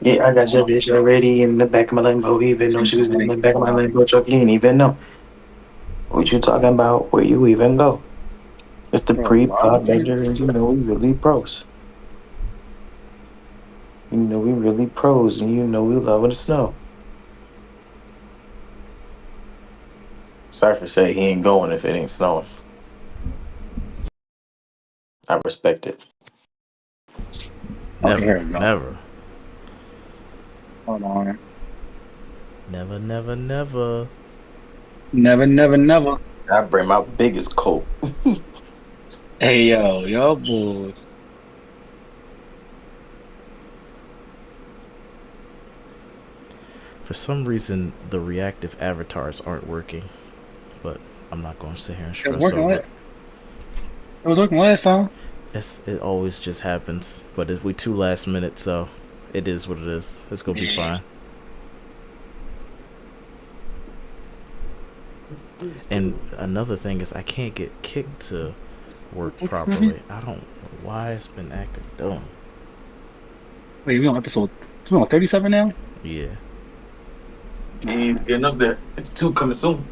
Yeah, I got your bitch already in the back of my Lambo. Even though she was in the back of my Lambo truck, you didn't even know what you talking about. Where you even go? It's the Bro, why pre-pod, would you? Major, and you know we really pros. You know we really pros, and you know we loving the snow. Cypher said he ain't going if it ain't snowing. I respect it. Okay, Never, here we go. never, Hold on. never, never, never. Never, never, never. I bring my biggest coat. Hey, yo, boys. For some reason, the reactive avatars aren't working, but I'm not going to sit here and It was stress working. over it. It was working last time. It always just happens, but we too last minute, so it is what it is. It's gonna be Yeah. fine. And another thing is, I can't get kicked to work properly. I don't know why it's been acting dumb. Wait, we on 37 now? Yeah. He's getting up there. 52 coming soon.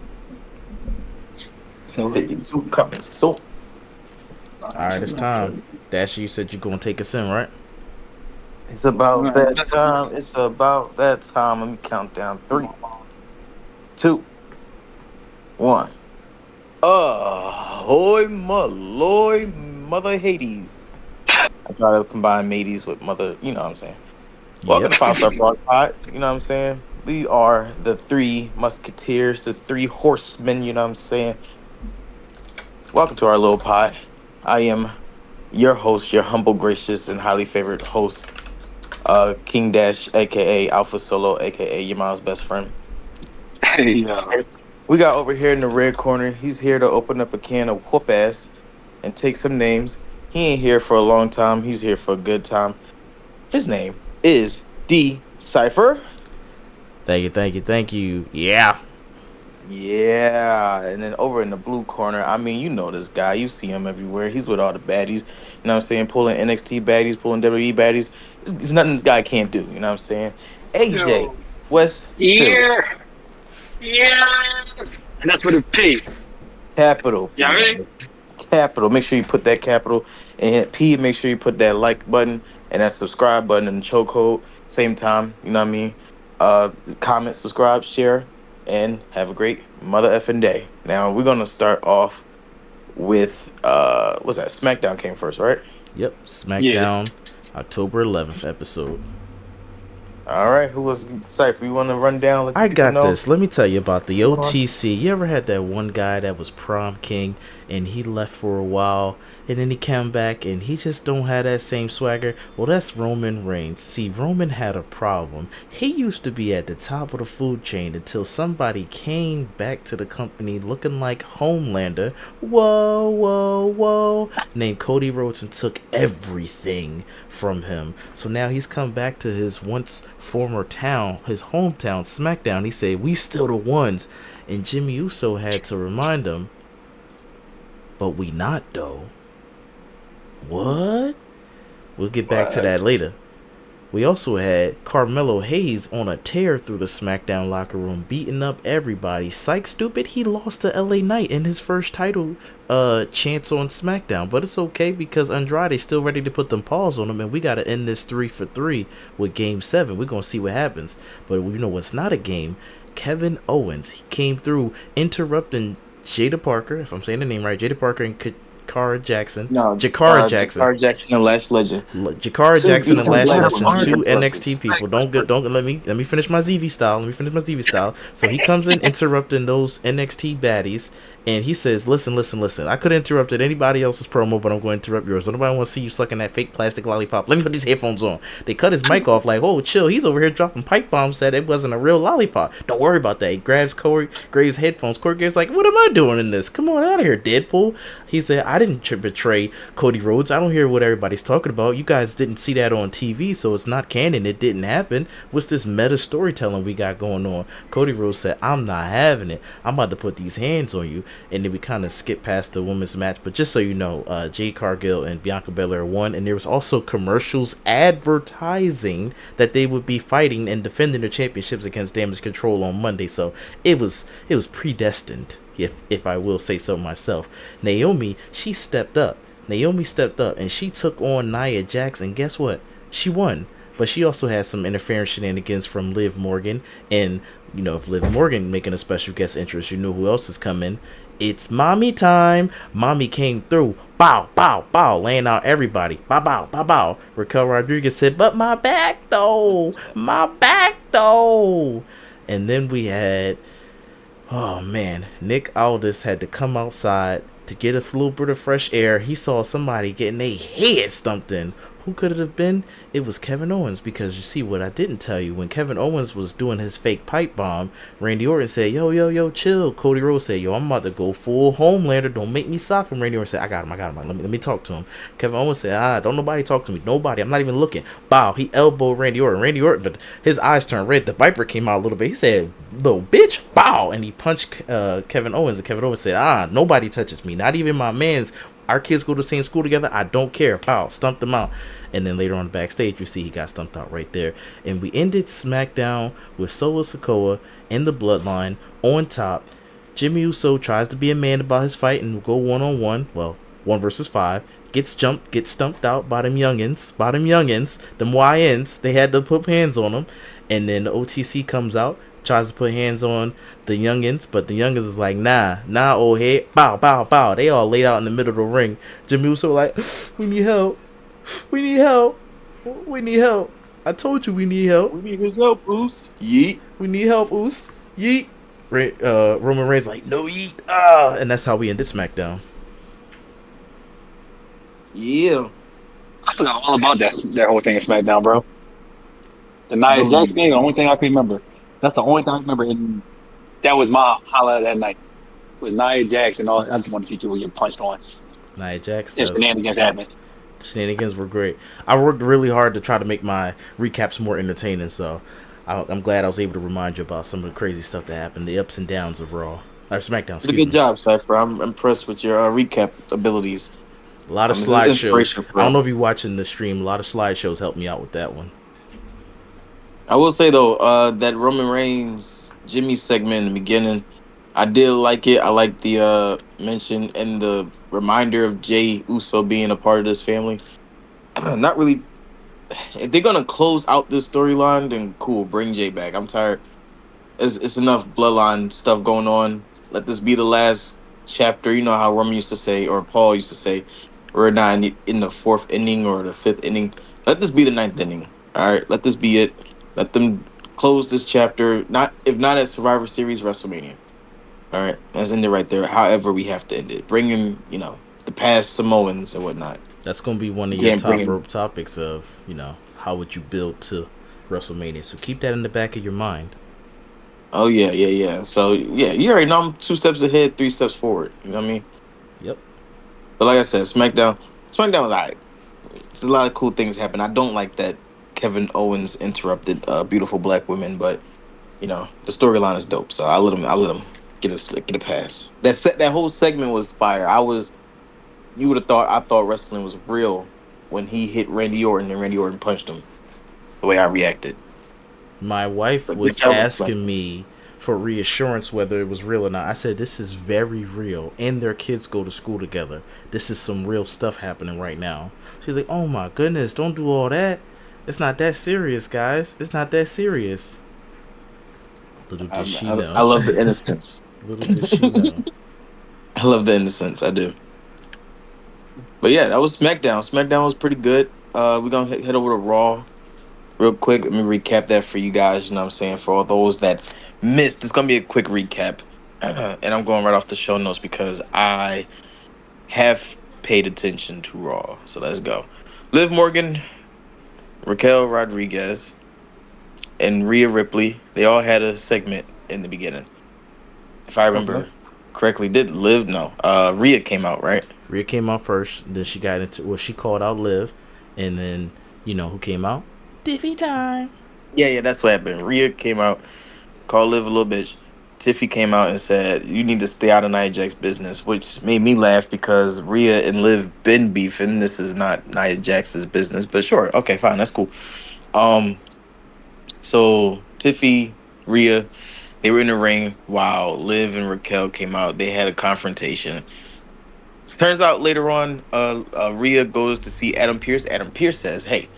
So, 52 coming soon. All right, it's time. Dash, you said you're gonna take us in, right? It's about that time. It's about that time. Let me count down. 3, 2, 1. Ahoy Maloy, Mother Hades. I try to combine Mateys with Mother, you know what I'm saying. Welcome Yep. to Five Star Blog Pod, you know what I'm saying. We are the three musketeers, the three horsemen, you know what I'm saying. Welcome to our little pod. I am your host, your humble, gracious, and highly favored host, King Dash, aka Alpha Solo, aka your mom's best friend. hey, yo. We got over here in the red corner. He's here to open up a can of whoop ass and take some names. He ain't here for a long time. He's here for a good time. His name is D Cipher. Thank you, thank you, thank you. Yeah. Yeah, and then over in the blue corner, I mean, you know this guy. You see him everywhere. He's with all the baddies. You know what I'm saying? Pulling NXT baddies, pulling WWE baddies. It's nothing this guy can't do. You know what I'm saying? AJ, Yo. West Philly, Yeah. Yeah. And that's what it P. capital Yeah, P. right? Capital. Make sure you put that capital and hit P. Make sure you put that like button and that subscribe button and chokehold. Same time. You know what I mean? Comment, subscribe, share, and have a great mother effing day. Now we're gonna start off with what's that? SmackDown came first, right? Yep. Yeah. SmackDown, October 11th episode. All right. Who was Cypher? You want to run down? Let the I people got know. this. Let me tell you about the What's going on? OTC. You ever had that one guy that was prom king and he left for a while and then he came back and he just don't have that same swagger? Well, that's Roman Reigns. See, Roman had a problem. He used to be at the top of the food chain until somebody came back to the company looking like Homelander. Whoa, whoa, whoa. Named Cody Rhodes and took everything from him. So now he's come back to his once former town, his hometown, SmackDown. He said, "We still the ones." And Jimmy Uso had to remind him, "But we not though." What? We'll get back to that What? later. We also had Carmelo Hayes on a tear through the SmackDown locker room, beating up everybody. Psych stupid, he lost to LA Knight in his first title chance on SmackDown. But it's okay because Andrade's still ready to put them paws on him, and we got to end this 3-for-3 with Game 7. We're going to see what happens. But you know what's not a game? Kevin Owens, he came through interrupting Jada Parker, if I'm saying the name right, Jada Parker and Jakara Jackson. No, Jakara Jackson. Jakar Jackson and Lash Legend. Jakara Two Jackson and different Lash black Legends, ones. two NXT people. Don't let me finish my ZV style. Let me finish my ZV style. So he comes in interrupting those NXT baddies, and he says, "Listen, listen, listen. I could have interrupted anybody else's promo, but I'm going to interrupt yours. Nobody want to see you sucking that fake plastic lollipop. Let me put these headphones on." They cut his mic off like, "Oh, chill. He's over here dropping pipe bombs. Said it wasn't a real lollipop. Don't worry about that." He grabs Corey Graves' headphones. Corey Graves like, "What am I doing in this? Come on out of here, Deadpool." He said, "I didn't betray Cody Rhodes. I don't hear what everybody's talking about. You guys didn't see that on TV, so it's not canon. It didn't happen. What's this meta storytelling we got going on?" Cody Rhodes said, "I'm not having it. I'm about to put these hands on you." and then we kind of skipped past the women's match. But just so you know, Jade Cargill and Bianca Belair won, and there was also commercials advertising that they would be fighting and defending their championships against Damage Control on Monday. So it was predestined, if I will say so myself. Naomi stepped up, and she took on Nia Jax, and guess what? She won. But she also had some interference shenanigans from Liv Morgan. And, you know, if Liv Morgan making a special guest entrance, you know who else is coming. It's Mommy time. Mommy came through. Bow, bow, bow. Laying out everybody. Bow, bow, bow, bow. Raquel Rodriguez said, but my back, though. My back, though. And then we had, oh, man. Nick Aldis had to come outside to get a little bit of fresh air. He saw somebody getting their head stumped in. Who could it have been? It was Kevin Owens, because you see what I didn't tell you. When Kevin Owens was doing his fake pipe bomb, Randy Orton said, yo, chill. Cody Rhodes said, yo, I'm about to go full Homelander. Don't make me sock him. Randy Orton said, I got him. Let me talk to him. Kevin Owens said, don't nobody talk to me. Nobody. I'm not even looking. Bow. He elbowed Randy Orton, but his eyes turned red. The Viper came out a little bit. He said, little bitch. Bow. And he punched Kevin Owens. And Kevin Owens said, nobody touches me. Not even my mans. Our kids go to the same school together. I don't care. Pow. Stumped him out. And then later on backstage, you see he got stumped out right there. And we ended SmackDown with Solo Sikoa and the Bloodline on top. Jimmy Uso tries to be a man about his fight and go 1-on-1. Well, 1 versus 5. Gets jumped, gets stumped out by them youngins. Them YNs. They had to put hands on them. And then the OTC comes out. Tries to put hands on the youngins, but the youngins was like, nah, old head. Bow, bow, bow. They all laid out in the middle of the ring. Jimmy Uso like, we need help. I told you we need help. We need his help, Oos. Yeet. We need help, Oos. Yeet. Roman Reigns like, no yeet. And that's how we ended SmackDown. Yeah. I forgot all about that whole thing in SmackDown, bro. The Nia Jax thing, the only thing I can remember. That's the only thing I remember, and that was my highlight that night. It was Nia Jax and all. I just want to see people get punched on. Nia Jax. If shenanigans happened. Shenanigans were great. I worked really hard to try to make my recaps more entertaining, so I'm glad I was able to remind you about some of the crazy stuff that happened, the ups and downs of Raw or SmackDown. Excuse me. Good job, Cypher. I'm impressed with your recap abilities. A lot of slideshows. I don't know if you're watching the stream. A lot of slideshows helped me out with that one. I will say though, that Roman Reigns Jimmy segment in the beginning, I did like it. I like the mention and the reminder of Jey Uso being a part of this family. Not really. If they're gonna close out this storyline, then cool, bring Jey back. I'm tired. It's enough bloodline stuff going on. Let this be the last chapter. You know how Roman used to say, or Paul used to say, we're not in the 4th inning or the 5th inning. Let this be the 9th inning. All right, let this be it. Let them close this chapter. If not at Survivor Series, WrestleMania. All right, let's end it right there. However, we have to end it. Bring in, the past Samoans and whatnot. That's gonna be one of your top rope topics of, how would you build to WrestleMania? So keep that in the back of your mind. Oh yeah. So yeah, you already know I'm 2 steps ahead, 3 steps forward. You know what I mean? Yep. But like I said, SmackDown was alright. There's a lot of cool things happen. I don't like that Kevin Owens interrupted beautiful black women, but the storyline is dope. So I let him get a pass. That whole segment was fire. You would have thought I thought wrestling was real when he hit Randy Orton and Randy Orton punched him. The way I reacted. My wife was asking me for reassurance whether it was real or not. I said, this is very real, and their kids go to school together. This is some real stuff happening right now. She's like, oh my goodness, don't do all that. It's not that serious, guys. It's not that serious. Little did she know. I love the innocence. Little did she know. I love the innocence. I do. But yeah, that was SmackDown. SmackDown was pretty good. We're going to head over to Raw real quick. Let me recap that for you guys. You know what I'm saying? For all those that missed, it's going to be a quick recap. And I'm going right off the show notes because I have paid attention to Raw. So let's go. Liv Morgan, Raquel Rodriguez, and Rhea Ripley, they all had a segment in the beginning. If I remember correctly, did Liv? No. Rhea came out, right? Rhea came out first. Then she got into, she called out Liv. And then, who came out? Diffie time. Yeah, that's what happened. Rhea came out, called Liv a little bitch. Tiffy came out and said, "You need to stay out of Nia Jax's business," which made me laugh because Rhea and Liv been beefing. This is not Nia Jax's business, but sure, okay, fine, that's cool. Um, so Tiffy, Rhea, they were in the ring while Liv and Raquel came out. They had a confrontation. Turns out later on, Rhea goes to see Adam Pierce. Adam Pierce says, "Hey,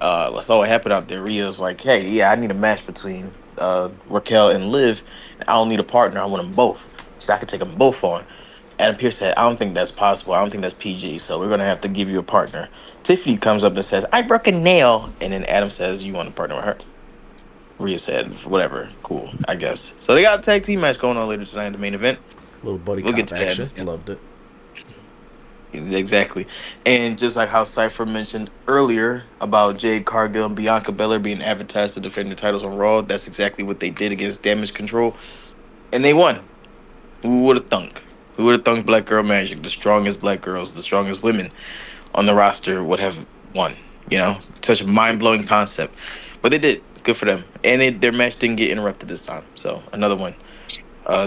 let's saw what happened out there." Rhea's like, "Hey, yeah, I need a match between Raquel and Liv. I don't need a partner. I want them both, so I can take them both on." Adam Pierce said, "I don't think that's possible. I don't think that's PG. So we're gonna have to give you a partner." Tiffany comes up and says, "I broke a nail," and then Adam says, "You want to partner with her?" Rhea said, "Whatever, cool, I guess." So they got a tag team match going on later tonight in the main event. Little buddy We'll get cop to that in a action. second. Loved it. Exactly. And just like how Cypher mentioned earlier about Jade Cargill and Bianca Belair being advertised to defend the titles on Raw, that's exactly what they did against Damage Control. And they won. Who would have thunk? Who would have thunk Black Girl Magic, the strongest black girls, the strongest women on the roster, would have won? You know, such a mind blowing concept. But they did. Good for them. And their match didn't get interrupted this time. So another one.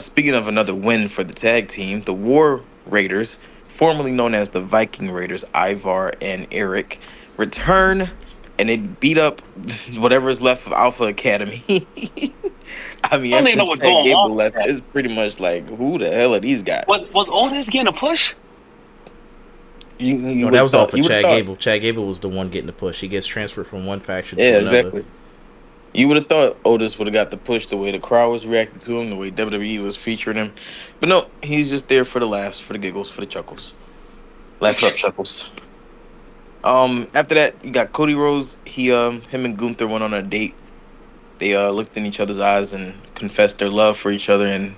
Speaking of another win for the tag team, the War Raiders, formerly known as the Viking Raiders, Ivar and Eric, return and they beat up whatever is left of Alpha Academy. I mean, I don't even after know what's going Chad on Gable with left, that. it's pretty much like, who the hell are these guys? Was Otis getting a push? You No, that would have was all thought. for You would have Chad thought. Gable. Chad Gable was the one getting the push. He gets transferred from one faction to Yeah, another. exactly. You would have thought Otis would have got the push the way the crowd was reacting to him, the way WWE was featuring him. But no, he's just there for the laughs, for the giggles, for the chuckles. Laugh up chuckles. After that, you got Cody Rhodes. Him and Gunther went on a date. They looked in each other's eyes and confessed their love for each other and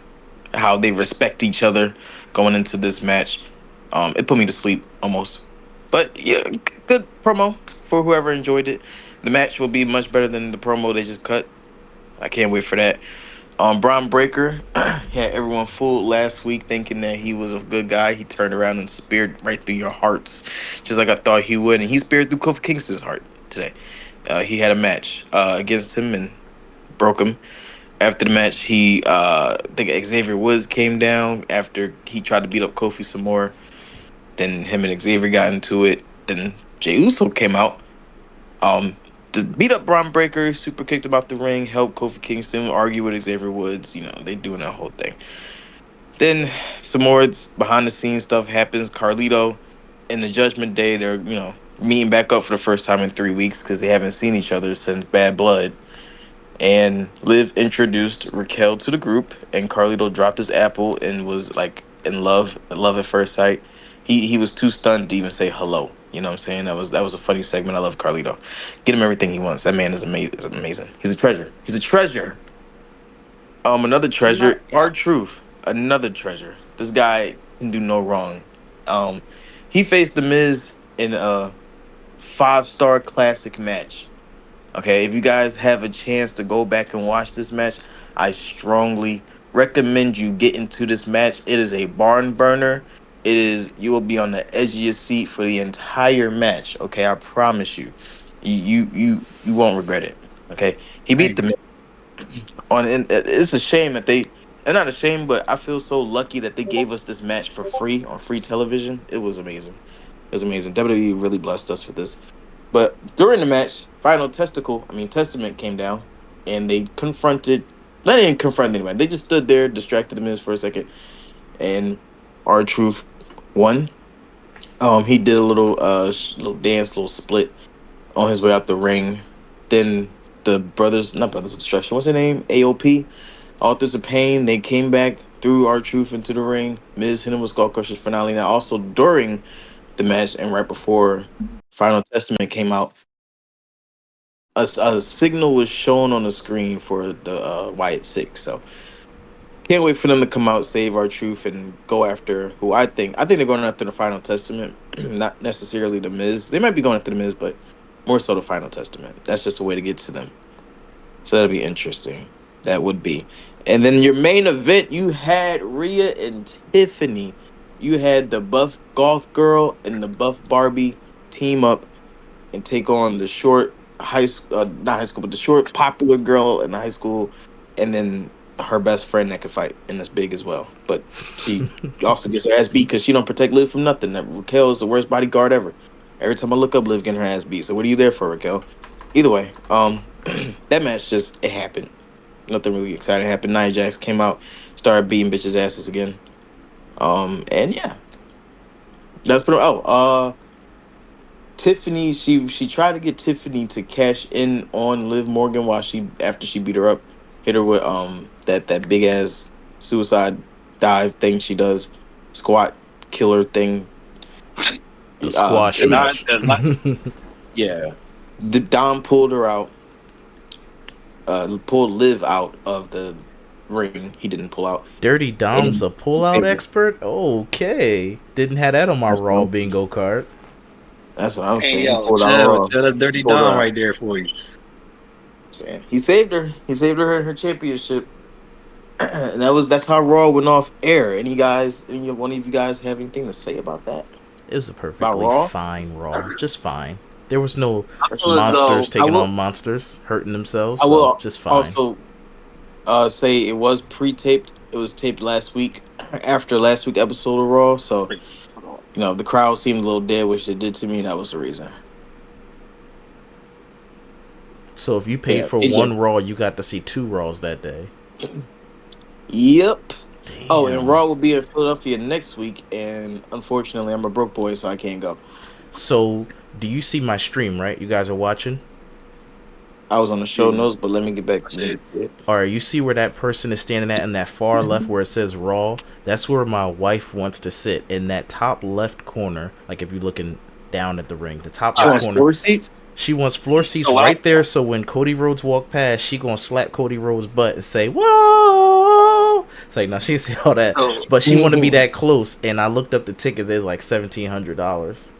how they respect each other going into this match. It put me to sleep almost. But yeah, good promo for whoever enjoyed it. The match will be much better than the promo they just cut. I can't wait for that. Braun Breaker had everyone fooled last week thinking that he was a good guy. He turned around and speared right through your hearts, just like I thought he would. And he speared through Kofi Kingston's heart today. He had a match against him and broke him. After the match, I think Xavier Woods came down after he tried to beat up Kofi some more. Then him and Xavier got into it. Then Jey Uso came out. Um, the beat up Braun Breaker, super kicked him out the ring, helped Kofi Kingston argue with Xavier Woods. You know, they doing that whole thing. Then some more behind the scenes stuff happens. Carlito and the Judgment Day, they're, meeting back up for the first time in 3 weeks because they haven't seen each other since Bad Blood. And Liv introduced Raquel to the group, and Carlito dropped his apple and was like in love at first sight. He was too stunned to even say hello. You know what I'm saying? That was a funny segment. I love Carlito. Get him everything he wants. That man is amazing. Is amazing. He's a treasure. He's a treasure. Another I'm not. treasure. Our Truth. Another treasure. This guy can do no wrong. Um, he faced the Miz in a 5-star classic match. Okay, if you guys have a chance to go back and watch this match, I strongly recommend you get into this match. It is a barn burner. You will be on the edge of your seat for the entire match. Okay, I promise you. You won't regret it. Okay. He beat Dang. the on and it's a shame that and not a shame, but I feel so lucky that they gave us this match for free on free television. It was amazing. It was amazing. WWE really blessed us for this. But during the match, Testament came down and they confronted. They didn't confront anyone. They just stood there, distracted the Miz for a second, and our Truth won. He did a little dance, little split on his way out the ring. Then the brothers, not brothers of destruction, what's their name? AOP, Authors of Pain. They came back, threw our Truth into the ring. Miz hit him with Skull Crusher's finale. Now, also during the match and right before Final Testament came out, a signal was shown on the screen for the Wyatt Six. So can't wait for them to come out, save our truth, and go after who I think they're going after the Final Testament, not necessarily the Miz. They might be going after the Miz, but more so the Final Testament. That's just a way to get to them. So that'll be interesting. That would be. And then your main event, you had Rhea and Tiffany. You had the buff goth girl and the buff Barbie team up and take on the short high school, not high school, but the short popular girl in high school, and then her best friend that could fight and that's big as well. But she also gets her ass beat because she don't protect Liv from nothing. That Raquel is the worst bodyguard ever. Every time I look up, Liv getting her ass beat. So what are you there for, Raquel? Either way, that match just it happened. Nothing really exciting happened. Nia Jax came out, started beating bitches' asses again. And yeah, that's pretty. Tiffany, she tried to get Tiffany to cash in on Liv Morgan while after she beat her up, hit her with that big ass suicide dive thing she does, squat killer thing. The squash It was, Not, match. yeah, the Dom pulled her out, pulled Liv out of the ring. He didn't pull out. Dirty Dom's And a pullout expert? Okay. Didn't have that on my that's Raw what bingo card. I'm hey, saying. He yo, pulled out Raw. chill. That's Dirty Pulled her Dom out. right there for you. Saying he saved her. He saved her championship. And that's how Raw went off air. One of you guys have anything to say about that? It was a About perfectly Raw? fine Raw. Just fine. There was no I feel as monsters though I taking will on monsters, hurting themselves, I so will just fine. also say it was pre-taped. It was taped last week after last week's episode of Raw. So the crowd seemed a little dead, which they did to me. That was the reason. So if you paid Yeah, for AJ. one Raw, you got to see two Raws that day. Yep. Oh, and Damn. Raw will be in Philadelphia next week, and unfortunately, I'm a broke boy, so I can't go. So, do you see my stream, right? You guys are watching? I was on the show notes, but let me get back. Let me get to it. Alright, you see where that person is standing at in that far left where it says Raw? That's where my wife wants to sit, in that top left corner. Like if you're looking down at the ring, the top She left wants corner. floor seats. She wants floor seats So what right there, so when Cody Rhodes walk past, she gonna slap Cody Rhodes' butt and say, "Whoa!" It's like, no, she didn't say all that, but she want to be that close. And I looked up the tickets; they're like $1,700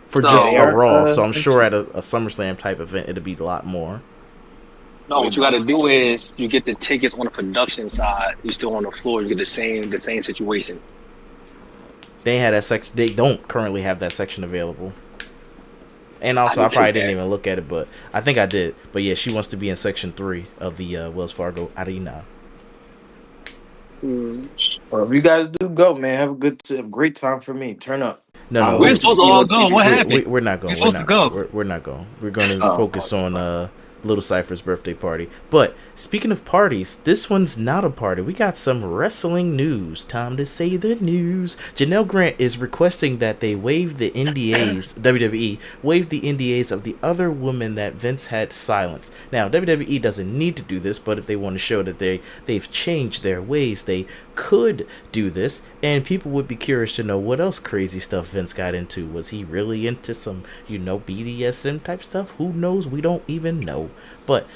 for just So- a Raw. So I'm sure at a SummerSlam type event, it'll be a lot more. No, what you got to do is you get the tickets on the production side. You still on the floor. You get the same situation. They ain't had that section. They don't currently have that section available. And also, I I did probably check didn't that. even look at it, but I think I did. But yeah, she wants to be in section 3 of the Wells Fargo Arena. Well, if you guys do go, man, have a great time for me. Turn up. No, I no, We're hope supposed to see all what go. they What do. happened? we're not going. We're supposed to go. We're not going. We're going to Oh, focus on Little Cypher's birthday party. But speaking of parties, this one's not a party. We got some wrestling news. Time to say the news. Janelle Grant is requesting that they waive the NDAs. WWE waive the NDAs of the other women that Vince had silenced. Now WWE doesn't need to do this, but if they want to show that they've changed their ways, they could do this, and people would be curious to know what else crazy stuff Vince got into. Was he really into some, BDSM type stuff? Who knows? We don't even know. But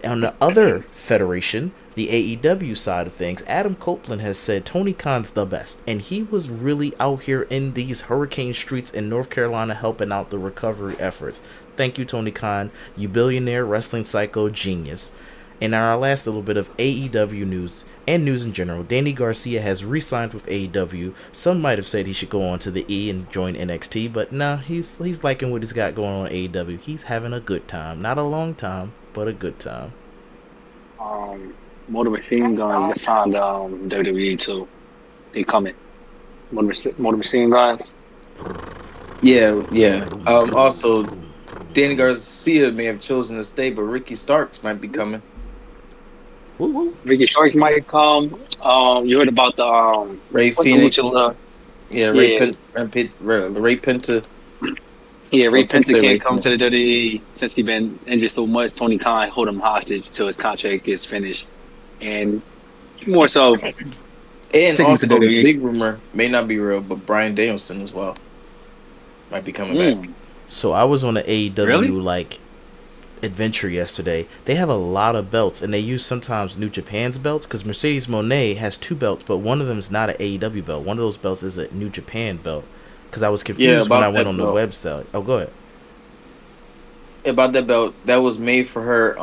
on the other federation, the AEW side of things, Adam Copeland has said Tony Khan's the best, and he was really out here in these hurricane streets in North Carolina helping out the recovery efforts. Thank you, Tony Khan, you billionaire wrestling psycho genius. And in our last little bit of AEW news and news in general, Danny Garcia has re-signed with AEW. Some might have said he should go on to the E and join NXT, but nah, he's liking what he's got going on AEW. He's having a good time. Not a long time, but a good time. Motor Machine Gun just signed WWE too. They coming. Motor Machine Guns. Yeah. Also, Danny Garcia may have chosen to stay, but Ricky Starks might be coming. Woo woo. Ricky Starks might come. You heard about the Ray what's the Phoenix. lucha- Yeah, Yeah. Ray Penta. Yeah, Ray Or Penta Penta Ray can't come to the WWE since he's been injured so much. Tony Khan hold him hostage till his contract gets finished, and more so, And Sticking also, to WWE. big rumor may not be real, but Bryan Danielson as well might be coming back. So I was on an AEW Really? adventure yesterday. They have a lot of belts, and they use sometimes New Japan's belts because Mercedes Moné has 2 belts, but one of them is not an AEW belt. One of those belts is a New Japan belt. Because I was confused when I went on the website. Oh, go ahead. About that belt, that was made for her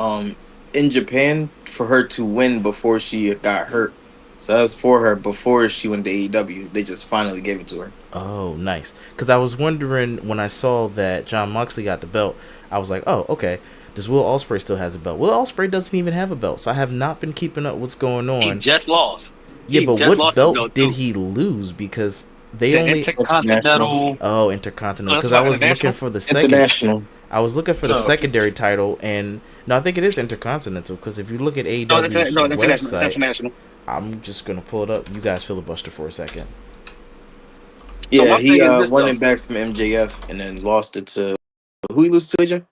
in Japan for her to win before she got hurt. So that was for her before she went to AEW. They just finally gave it to her. Oh, nice. Because I was wondering when I saw that John Moxley got the belt, I was like, oh, okay. Does Will Ospreay still has a belt? Will Ospreay doesn't even have a belt, so I have not been keeping up what's going He on. just lost. Yeah, He but just what lost his belt belt did too. he lose? Because they The only Intercontinental. Intercontinental. Oh, that's Because I what, was looking international. for the second. International. I was looking for the Oh, secondary title, and no, I think it is Intercontinental. Because if you look at no, it's, AEW's no, it's international. It's website, international. I'm just gonna pull it up. You guys filibuster for a second. So Yeah, my he thing is this won though. it back from MJF and then lost it to who he lose to, AJ?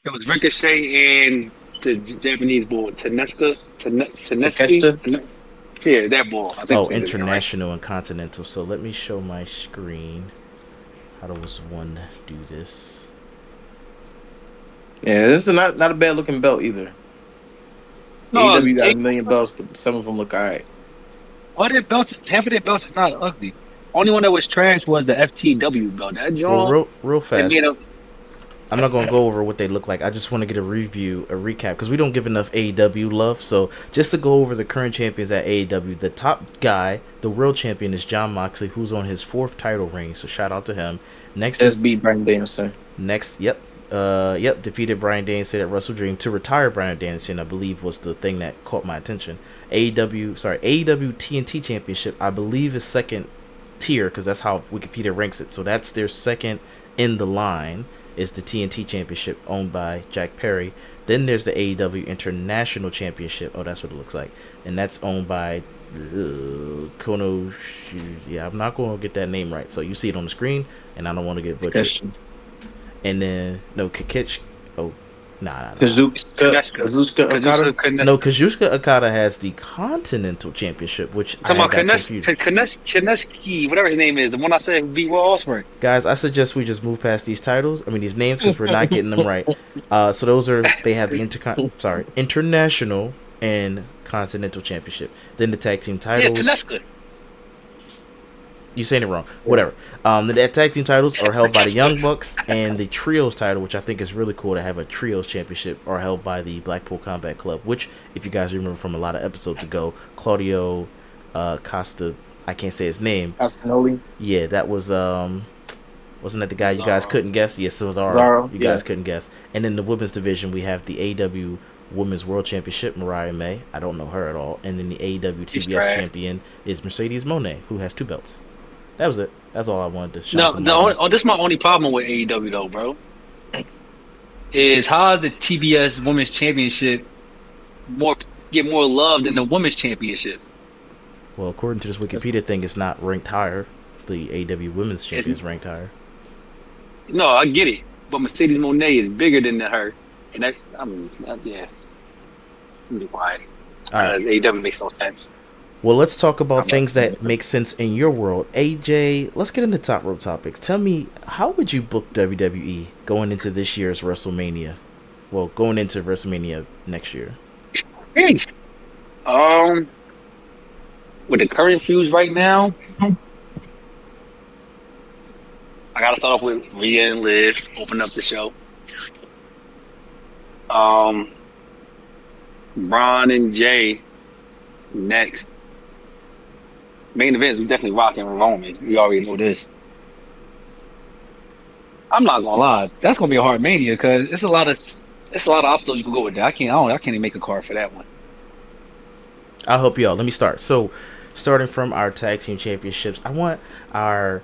It was Ricochet and the Japanese boy Taneski. Takeshita. Yeah, that boy. I think Oh, I'm saying his name right. International and Continental. So let me show my screen. How does one do this? Yeah, this is not a bad looking belt either. No, AEW got a million belts, but some of them look alright. all their belts, half of their belts is not ugly. Only one that was trash was the FTW belt. That Well, John, real it made fast. a I'm not gonna go over what they look like. I just want to get a recap, because we don't give enough AEW love. So just to go over the current champions at AEW, the top guy, the world champion, is Jon Moxley, who's on his 4th title reign. So shout out to him. Next Just is beat Bryan Danielson. defeated Bryan Danielson at Wrestle Dream to retire Bryan Danielson. I believe was the thing that caught my attention. AEW TNT Championship, I believe, is second tier, because that's how Wikipedia ranks it. So that's their second in the line. Is the TNT Championship, owned by Jack Perry. Then there's the AEW International Championship. Oh, that's what it looks like. And that's owned by Kono. Yeah, I'm not going to get that name right. So you see it on the screen, and I don't want to get butchered. And then, no, Kakich. Oh, nah. Kazuchika Okada. No, Kazuchika Okada has the Continental Championship, which I got confused. Kaneski, whatever his name is, the one I said beat Will Ospreay. Guys, I suggest we just move past these titles. I mean, these names, because we're not getting them right. So they have the International and Continental Championship. Then the tag team titles. Yeah, that's good. You saying it wrong. Whatever. The tag team titles are held by the Young Bucks, and the Trios title, which I think is really cool to have a Trios Championship, are held by the Blackpool Combat Club, which, if you guys remember from a lot of episodes ago, Claudio Costa, I can't say his name. Castagnoli. Yeah, that was wasn't that the guy you guys couldn't guess? Yes, Cesaro. You guys couldn't guess. And in the women's division, we have the AEW Women's World Championship, Mariah May. I don't know her at all. And then the AEW TBS champion is Mercedes Moné, who has 2 belts. That was it. That's all I wanted to show. This is my only problem with AEW though, bro. Is how is the TBS Women's Championship get more love than the Women's Championship? Well, according to this Wikipedia thing, it's not ranked higher. The AEW Women's Champion is ranked higher. No, I get it, but Mercedes Moné is bigger than her, and that yeah. I'm be quiet. AEW makes no sense. Well, let's talk about things that make sense in your world. AJ, let's get into top rope topics. Tell me, how would you book WWE going into this year's WrestleMania? Well, going into WrestleMania next year. With the current feuds right now, I gotta start off with Rhea and Liv, open up the show. Braun and Jay next. Main event is definitely Rock and Roman. We already know this. I'm not gonna lie, that's gonna be a hard mania because it's a lot of obstacles you can go with that. I can't even make a card for that one. I'll help you out. Let me start. So, starting from our tag team championships, I want our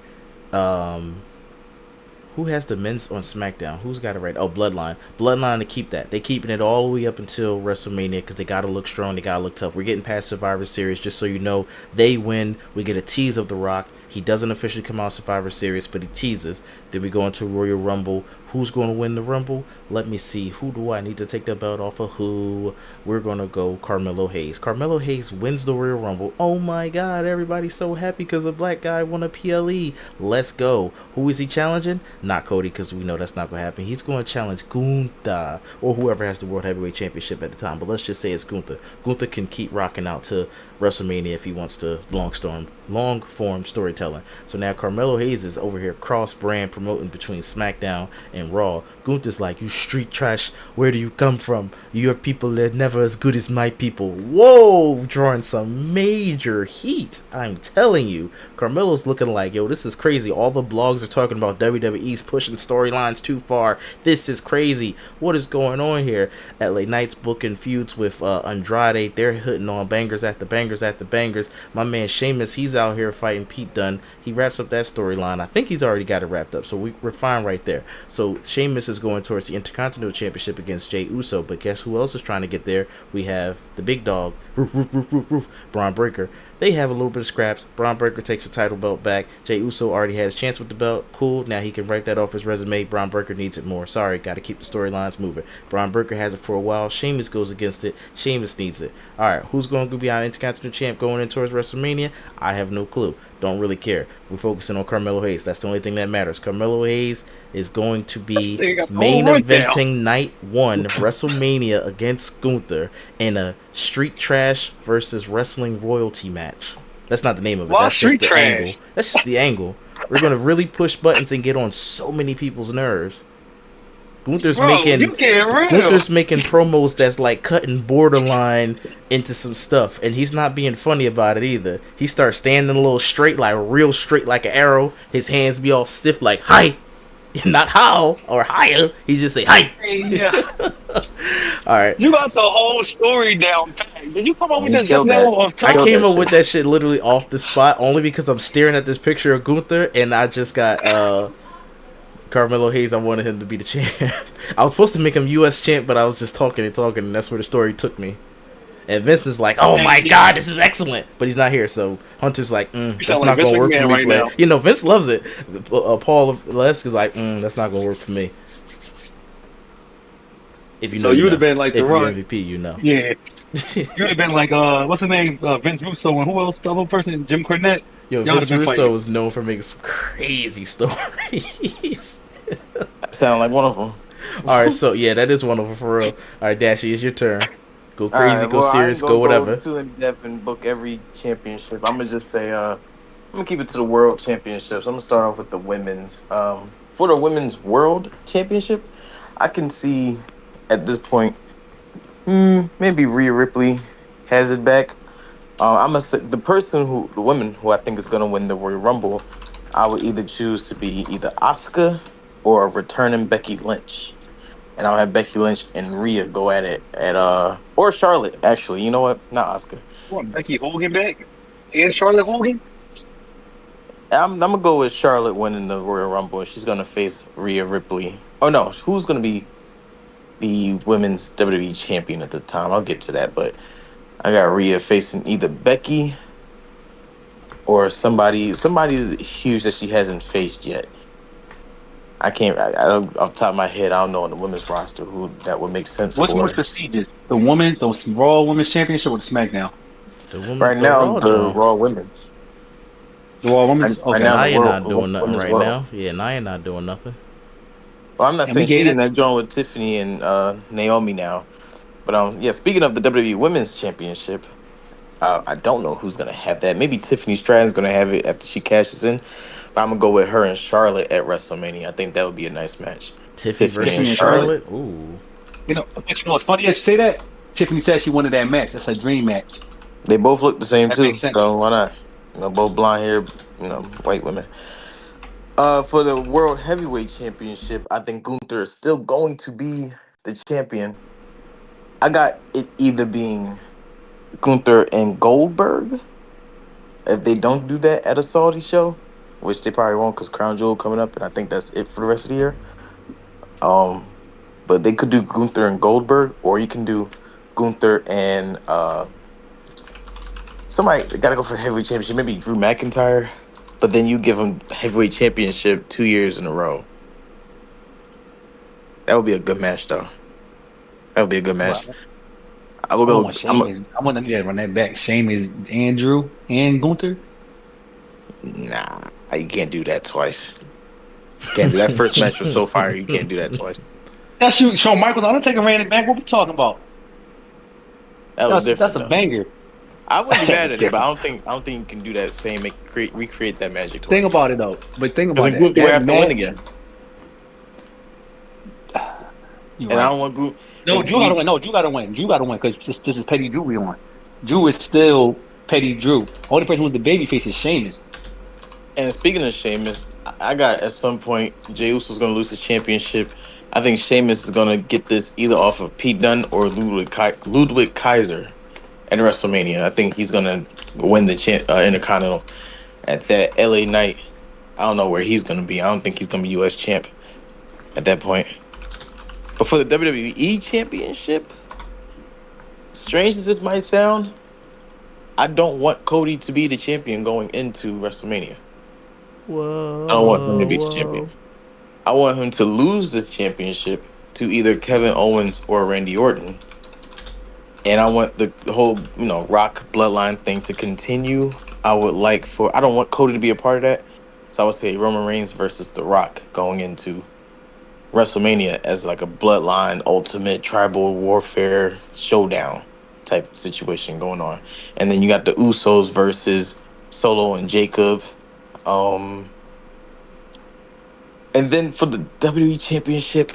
who has the men's on SmackDown? Who's got it right? Oh, Bloodline. Bloodline to keep that. They keeping it all the way up until WrestleMania because they got to look strong. They got to look tough. We're getting past Survivor Series, just so you know. They win. We get a tease of The Rock. He doesn't officially come out Survivor Series, but he teases. Then we go into Royal Rumble. Who's going to win the Rumble? Let me see. Who do I need to take the belt off of who? We're going to go Carmelo Hayes. Carmelo Hayes wins the Royal Rumble. Oh my God. Everybody's so happy because a black guy won a PLE. Let's go. Who is he challenging? Not Cody, because we know that's not going to happen. He's going to challenge Gunther or whoever has the World Heavyweight Championship at the time. But let's just say it's Gunther. Gunther can keep rocking out to WrestleMania if he wants to long form storytelling. So now Carmelo Hayes is over here cross brand promoting between SmackDown and Raw. Gunther's like, you street trash, where do you come from? Your people are never as good as my people. Whoa, drawing some major heat. I'm telling you, Carmelo's looking like, yo, this is crazy. All the blogs are talking about WWE He's pushing storylines too far. This is crazy. What is going on here? LA Knight's booking feuds with Andrade. They're hitting on bangers after bangers after bangers. My man Sheamus, he's out here fighting Pete Dunne. He wraps up that storyline. I think he's already got it wrapped up, so we're fine right there. So Sheamus is going towards the Intercontinental Championship against Jey Uso, but guess who else is trying to get there? We have the big dog, Braun Breaker. They have a little bit of scraps. Braun Breaker takes the title belt back. Jey Uso already had his chance with the belt. Cool. Now he can write that off his resume. Braun Breaker needs it more. Sorry, got to keep the storylines moving. Braun Breaker has it for a while. Sheamus goes against it. Sheamus needs it. All right, who's going to be our Intercontinental Champ going in towards WrestleMania? I have no clue. Don't really care. We're focusing on Carmelo Hayes. That's the only thing that matters. Carmelo Hayes is going to be main eventing night 1 WrestleMania against Gunther in a Street Trash versus Wrestling Royalty match. That's not the name of it. That's just the angle. That's just the angle. We're going to really push buttons and get on so many people's nerves. Gunther's making promos that's like cutting borderline into some stuff, and he's not being funny about it either. He starts standing a little straight, like real straight, like an arrow. His hands be all stiff, like hi, not how or higher. He just say hi. Yeah. All right. You got the whole story down pat. Did you come up with this just now? I came up with that shit literally off the spot, only because I'm staring at this picture of Gunther, and I just got Carmelo Hayes. I wanted him to be the champ. I was supposed to make him U.S. champ, but I was just talking, and that's where the story took me. And Vince is like, "Oh my God, this is excellent," but he's not here, so Hunter's like, "That's not gonna work for me." Right, you know, Vince loves it. Paul Lesk is like, "That's not gonna work for me." If you know, so you would have been like the MVP, you know. Yeah, you would have been like what's his name, Vince Russo, and who else? The other person, Jim Cornette. Yo, Vince Russo was known for making some crazy stories. Sound like one of them. All right, so yeah, that is one of them for real. All right, Dashy, it's your turn. Go crazy, go serious, go whatever. Go too in depth and book every championship. I'm gonna just say, I'm gonna keep it to the World Championships. I'm gonna start off with the women's. For the Women's World Championship, I can see at this point, maybe Rhea Ripley has it back. I'm gonna say the woman who I think is gonna win the Royal Rumble, I would either choose to be either Asuka or returning Becky Lynch. And I'll have Becky Lynch and Rhea go at it or Charlotte, actually. You know what? Not Asuka. What, Becky Hogan back? And Charlotte Hogan? I'm gonna go with Charlotte winning the Royal Rumble. She's gonna face Rhea Ripley. Oh no, who's gonna be the women's WWE champion at the time? I'll get to that, but I got Rhea facing either Becky or somebody's huge that she hasn't faced yet. I can't. I don't, off the top of my head, I don't know on the women's roster who that would make sense. What's more prestigious, the Raw Women's Championship or the SmackDown? Right now, the Raw Women's. The Raw Women's. Okay. Right now, Nia not doing nothing right now. Yeah, Nia not doing nothing. Well, I'm not saying she's in that joint with Tiffany and Naomi now, but yeah. Speaking of the WWE Women's Championship, I don't know who's gonna have that. Maybe Tiffany Stratton's gonna have it after she cashes in. But I'm gonna go with her and Charlotte at WrestleMania. I think that would be a nice match. Tiffany versus Charlotte. Ooh. You know what's funny? You say that. Tiffany said she wanted that match. That's her dream match. They both look the same too, so why not? You know, both blonde hair, white women. For the World Heavyweight Championship, I think Gunther is still going to be the champion. I got it either being Gunther and Goldberg. If they don't do that at a Saudi show, which they probably won't because Crown Jewel coming up, and I think that's it for the rest of the year. But they could do Gunther and Goldberg, or you can do Gunther and somebody gotta go for the heavyweight championship, maybe Drew McIntyre, but then you give him heavyweight championship 2 years in a row. That would be a good match, though. That would be a good match. Wow. I will go. I want to run that back. Sheamus, Andrew, and Gunther. Nah, you can't do that twice. Can't do that. First match was so fire. You can't do that twice. That's you, Shawn Michaels. Undertaker ran it back. What we talking about? That's a banger. I wouldn't be mad at it, but I don't think you can do that same recreate that magic twice. Think about it though. But think about it. Gunther would have to win again. And I don't want Drew. No, Drew gotta win. No, Drew gotta win. Drew gotta win because this is Petty Drew we on. Drew is still Petty Drew. Only person who's the baby face is Sheamus. And speaking of Sheamus, I got at some point Jey Uso's gonna lose his championship. I think Sheamus is gonna get this either off of Pete Dunne or Ludwig Kaiser at WrestleMania. I think he's gonna win the Intercontinental at that LA night. I don't know where he's gonna be. I don't think he's gonna be US champ at that point. But for the WWE Championship, strange as this might sound, I don't want Cody to be the champion going into WrestleMania. I don't want him to Whoa, be the champion. whoa. I want him to lose the championship to either Kevin Owens or Randy Orton. And I want the whole, Rock bloodline thing to continue. I don't want Cody to be a part of that. So I would say Roman Reigns versus The Rock going into WrestleMania as like a bloodline ultimate tribal warfare showdown type situation going on. And then you got the Usos versus Solo and Jacob. Um and then for the WWE Championship,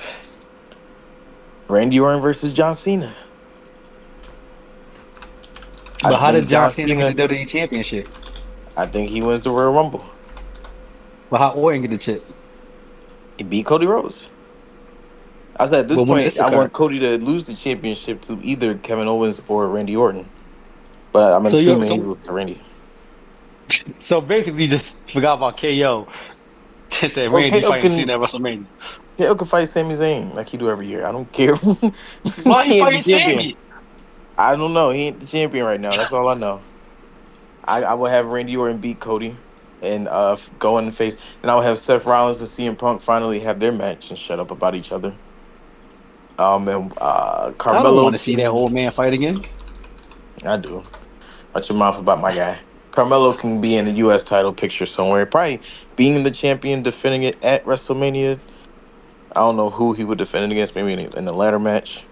Randy Orton versus John Cena. I But how think did John John Cena get the Cena. WWE Championship? I think he wins the Royal Rumble. But how Orton get the chip? He beat Cody Rhodes. I said at this But when did point, this I occur? want Cody to lose the championship to either Kevin Owens or Randy Orton. But I'm So you assuming he so was to Randy. so basically you just forgot about KO and said Oh, Randy fighting Cena at WrestleMania. KO can fight Sami Zayn like he do every year. I don't care. Why he He ain't the fighting champion. Sammy? I don't know. He ain't the champion right now. That's all I know. I will have Randy Orton beat Cody and go in the face. Then I will have Seth Rollins and CM Punk finally have their match and shut up about each other. And I don't want Carmelo to see that old man fight again. I do. Watch your mouth about my guy. Carmelo can be in the U.S. title picture somewhere. Probably being the champion, defending it at WrestleMania. I don't know who he would defend it against. Maybe in the ladder match,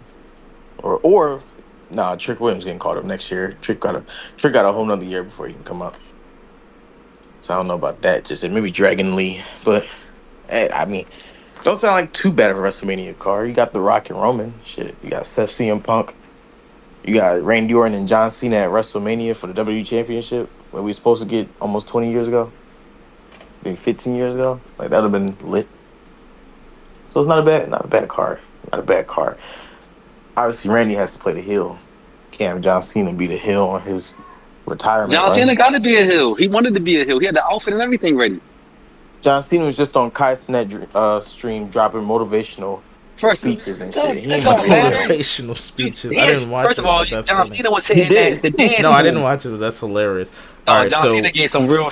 or nah. Trick Williams getting called up next year. Trick got a whole nother year before he can come up. So I don't know about that. Just maybe Dragon Lee, but I mean, don't sound like too bad of a WrestleMania card. You got The Rock and Roman. Shit, you got Seth CM Punk. You got Randy Orton and John Cena at WrestleMania for the WWE Championship, where we supposed to get almost 20 years ago, maybe 15 years ago. Like that would have been lit. So it's not a bad card, not a bad card. Obviously, Randy has to play the heel. Can't have John Cena be the heel on his retirement John Cena run. got to be a heel. He wanted to be a heel. He had the outfit and everything ready. John Cena was just on Kai Cenat stream dropping motivational First, speeches and shit. He that ain't about to don't be on there. matter. Motivational You speeches. I did. didn't watch First of it, all, but that's John funny. Cena was He hitting did. the No, dance I didn't move. watch it, but that's hilarious. All right, John Cena so gave some real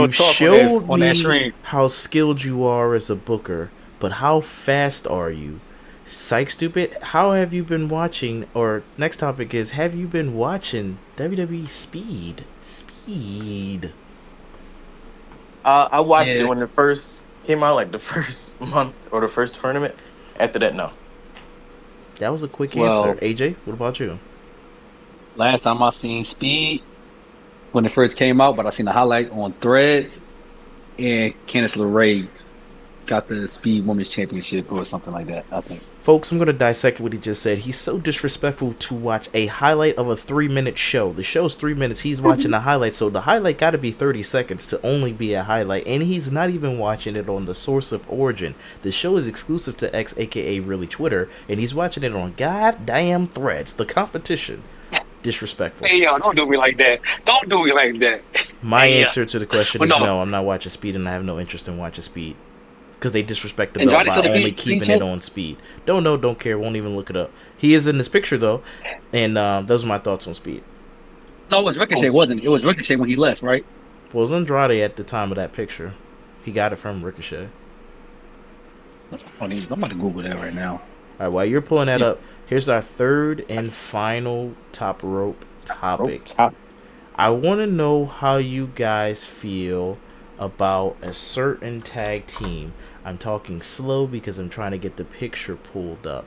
you talk showed on that me stream. how skilled you are as a booker, but how fast are you? Psych stupid, how have you been watching? Or next topic is, have you been watching WWE Speed? Speed. I watched it Yeah. when it first came out, like the first month or the first tournament. After that, no. That was a quick answer. Well, AJ, what about you? last time I seen Speed when it first came out, but I seen the highlight on Threads, and Candice LeRae got the Speed Women's Championship or something like that. I think. Folks, I'm going to dissect what he just said. He's so disrespectful to watch a highlight of a 3-minute show. The show's 3 minutes. He's watching the highlight, so the highlight got to be 30 seconds to only be a highlight. And he's not even watching it on the source of origin. The show is exclusive to X, aka really Twitter, and he's watching it on goddamn Threads, the competition. Disrespectful. Hey yo, don't do me like that. Don't do me like that. My Hey, answer to the question but is no. no, I'm not watching Speed, and I have no interest in watching Speed. Because they disrespect the And belt Johnny by still only being keeping champ? it on Speed. Don't know, don't care, won't even look it up. He is in this picture, though, and those are my thoughts on Speed. No, it was Ricochet, wasn't it? It was Ricochet when he left, right? Well, it was Andrade at the time of that picture. He got it from Ricochet. I'm about to Google that right now. All right, while you're pulling that up, here's our third and final top rope topic. I want to know how you guys feel about a certain tag team. I'm talking slow because I'm trying to get the picture pulled up.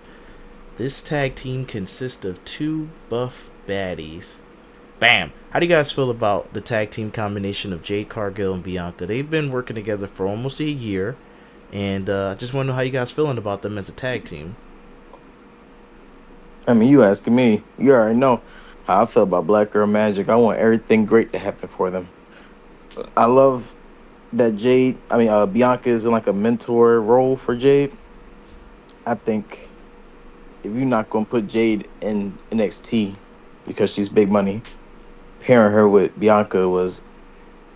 This tag team consists of two buff baddies. Bam! How do you guys feel about the tag team combination of Jade Cargill and Bianca? They've been working together for almost a year, and I just want to know how you guys feeling about them as a tag team. I mean, you asking me. You already know how I feel about Black Girl Magic. I want everything great to happen for them. I love that Bianca is in like a mentor role for Jade. I think if you're not gonna put Jade in NXT because she's big money, pairing her with Bianca was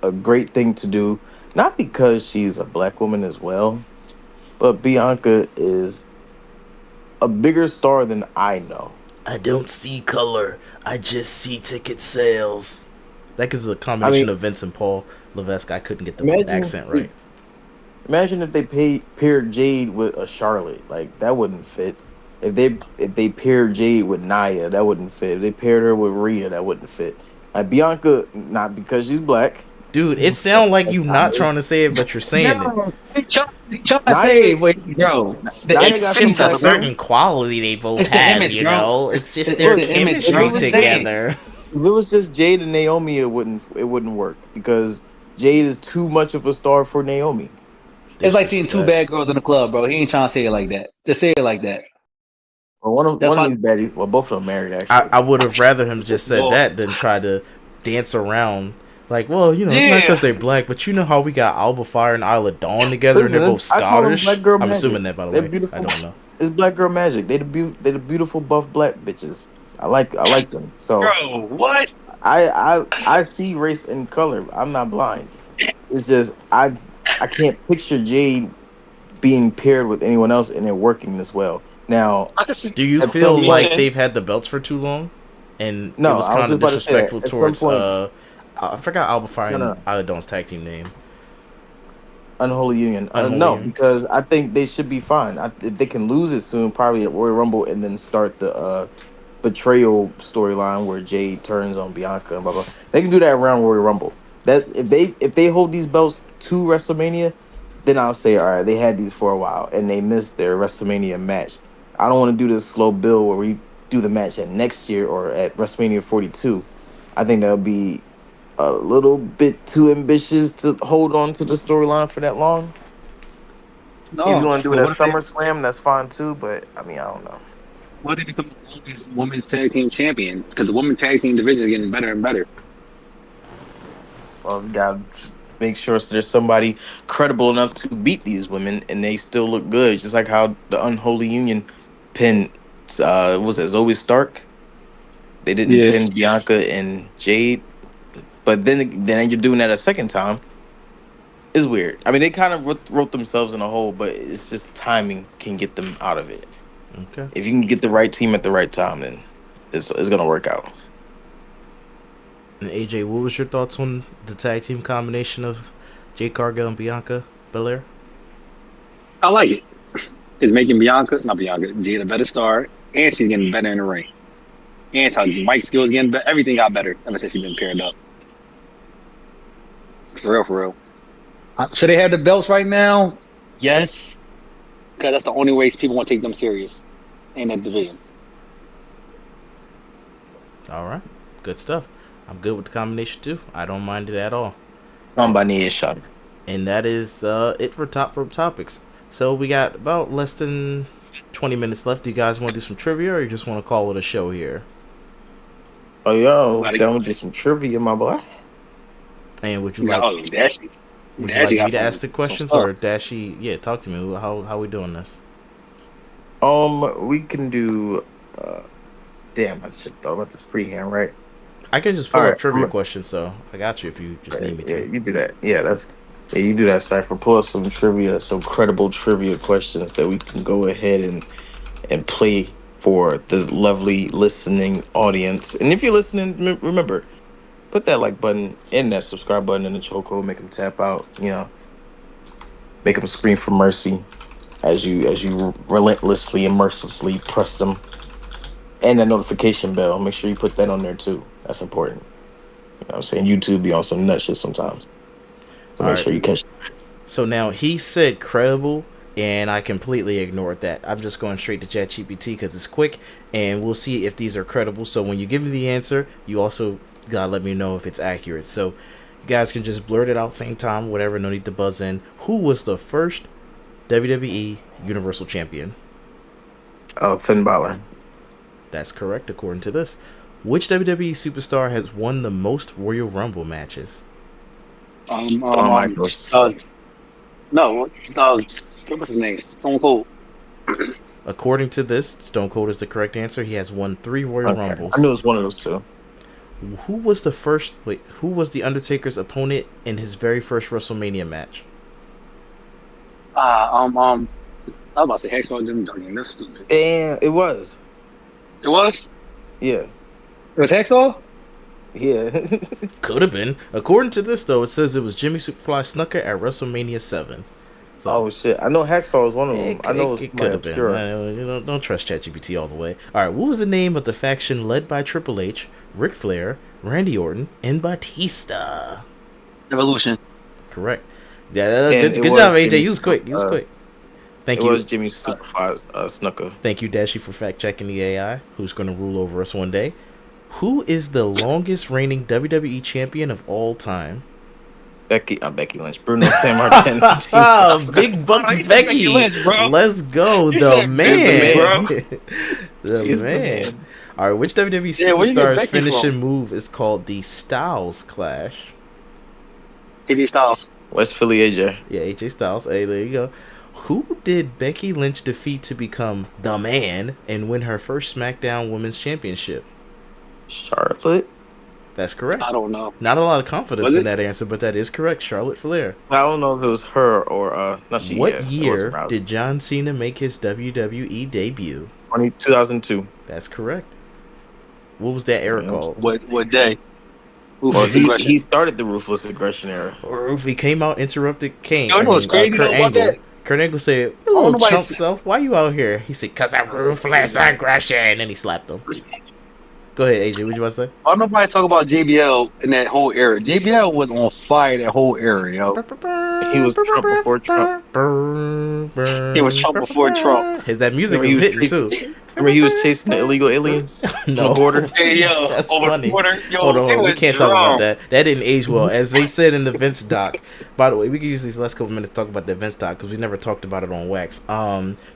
a great thing to do. Not because she's a black woman as well, but Bianca is a bigger star than I know. I don't see color. I just see ticket sales. That is a I combination mean, of Vince and Paul Levesque. I couldn't get the imagine accent right. imagine if they paired Jade with a Charlotte, like that wouldn't fit. If they paired Jade with Naya, that wouldn't fit. If they paired her with Rhea, that wouldn't fit. Bianca, not because she's black, Dude, it sounds like that's you not Naya. trying to say it, but you're saying it. No, he trying to say, Naya, wait, bro, Naya It's got some just a black girls. certain quality they both it's the have, image, you bro. know? It's just It's their the image, If bro. chemistry it I'm was saying. together. if it was just Jade and Naomi, it wouldn't work because Jade is too much of a star for Naomi. It's like seeing two Disrespect. bad girls in the club, bro. He ain't trying to say it like that. Just say it like that. Well, one of That's one of why. these baddies. Well, both of them married I, actually. I would have rather him just said Well, that than try to dance around. Like, well, it's not yeah. because they're black, but you know how we got Alba Fire and Isla Dawn together and they're Listen, both I call them Scottish? black girl I'm magic. assuming that, by the They're way. I beautiful. don't know. It's black girl magic. They the beautiful buff black bitches. I like them. So Bro, what? I see race and color. I'm not blind. It's just I can't picture Jade being paired with anyone else and it working this well. Now, I can see. Do you at feel some You like point, can. they've had the belts for too long? And it no, was I was kind just of about to say that. disrespectful At some towards, point, I forgot Alba Fire no, and no, Isla Dawn's tag team name. unholy union. Unholy No, Union. because I think they should be fine. They can lose it soon, probably at Royal Rumble, and then start the betrayal storyline where Jade turns on Bianca and blah blah. They can do that around Royal Rumble. That if they hold these belts to WrestleMania, then I'll say all right, they had these for a while and they missed their WrestleMania match. I don't want to do this slow build where we do the match at next year or at WrestleMania 42. I think that would be a little bit too ambitious to hold on to the storyline for that long. If you No, want to do but it at what if they? SummerSlam, that's fine too. But I mean, I don't know. What if they become the longest women's tag team champion? Because the women's tag team division is getting better and better. Well, we gotta make sure so there's somebody credible enough to beat these women, and they still look good. Just like how the Unholy Union pinned, was it Zoe Stark? They didn't Yeah. pin Bianca and Jade, but then you're doing that a second time. Is weird. I mean, they kind of wrote themselves in a hole, but it's just timing can get them out of it. Okay. If you can get the right team at the right time, then it's gonna work out. And AJ, what was your thoughts on the tag team combination of Jade Cargill and Bianca Belair? I like it. It's making not Bianca, Jade a better star, and she's getting better in the ring. And how Mike's skills getting better. Everything got better ever since she's been paired up. For real, for real. Should they have the belts right now? Yes. Because that's the only way people want to take them serious in that division. All right. Good stuff. I'm good with the combination too. I don't mind it at all. Somebody is shot. And that is it for Top Rope Topics. So we got about less than 20 minutes left. Do you guys want to do some trivia or you just want to call it a show here? Oh, yo, Like, down with just some trivia, my boy. And would you you got, like oh, Dashy. would you like me Got to ask the some questions stuff. or Dashy? Yeah, talk to me. How we doing this? We can do. Damn, I should have thought about this pre-hand, right? I can just All pull up right, trivia questions, so I got you if you just need me yeah, to. you do that. Yeah, you do that, Cipher. Pull up some trivia, some credible trivia questions that we can go ahead and play for the lovely listening audience. And if you're listening, remember, put that like button and that subscribe button in the chokehold. Make them tap out. Make them scream for mercy as you relentlessly and mercilessly press them. And that notification bell. Make sure you put that on there too. That's important. You know what I'm saying? YouTube be on some nut shit sometimes. So All make right. sure you catch. So now he said credible, and I completely ignored that. I'm just going straight to ChatGPT because it's quick, and we'll see if these are credible. So when you give me the answer, you also gotta let me know if it's accurate. So you guys can just blurt it out same time, whatever. No need to buzz in. Who was the first WWE Universal Champion? Finn Balor. That's correct according to this. Which WWE superstar has won the most Royal Rumble matches? Um, um, Shawn um, Michaels. no, what's his name? Stone Cold. According to this, Stone Cold is the correct answer. He has won 3 Royal Okay. I Rumbles. knew it was one of those two. Who was the Undertaker's opponent in his very first WrestleMania match? I was about to say Hacksaw Jim Duggan. That's stupid. And it was. It was. Yeah. It was Hacksaw. Yeah. Could have been. According to this, though, it says it was Jimmy Superfly Snuka at WrestleMania 7. So, Oh shit! I know Hacksaw was one of them. I know it could have been. Don't trust ChatGPT all the way. All right, what was the name of the faction led by Triple H, Ric Flair, Randy Orton, and Batista? Evolution. Correct. Yeah, And good it job, was AJ. Jimmy You was quick. You was quick. Thank It you. was Jimmy Superfly Snuka. Thank you, Dashi, for fact checking the AI, who's going to rule over us one day. Who is the longest reigning WWE champion of all time? Becky Lynch. Bruno Sammartino. Big Bucks Oh, you said Becky. Becky Lynch, bro. Let's go, You the said man. Becky, The She's the man. man. All right, which WWE Yeah, where you get superstar's Becky finishing from? move is called the Styles Clash? AJ Styles. West Philly AJ. Yeah, AJ Styles. Hey, there you go. Who did Becky Lynch defeat to become the man and win her first SmackDown Women's Championship? Charlotte. That's correct. I don't know. Not a lot of confidence Was in it? that answer, but that is correct. Charlotte Flair. I don't know if it was her or not she. What yeah, it year wasn't Rousey. did John Cena make his WWE debut? 2002. That's correct. What was that era Yeah, called? What day? Well, Ruthless Aggression. he started the Ruthless Aggression era. Or if he came out, interrupted Kane. You know what's crazy Kurt though about Angle. that? Kurt Angle said, "You Oh, little nobody- chump self, why you out here?" He said, "Cause I'm ruthless aggression," and he slapped him. Go ahead, AJ. What you want to say? Why don't nobody talk about JBL in that whole era? JBL was on fire that whole era, yo. He was Trump before Trump. He was Trump before Trump. That music Remember was he was hitting too. Remember he was chasing the illegal aliens on No. the border? Hey, yo, That's over funny. the border, yo, Hold on, it we was can't talk about wrong. that. That didn't age well. As they said in the Vince doc. By the way, we can use these last couple minutes to talk about the Vince doc because we never talked about it on Wax.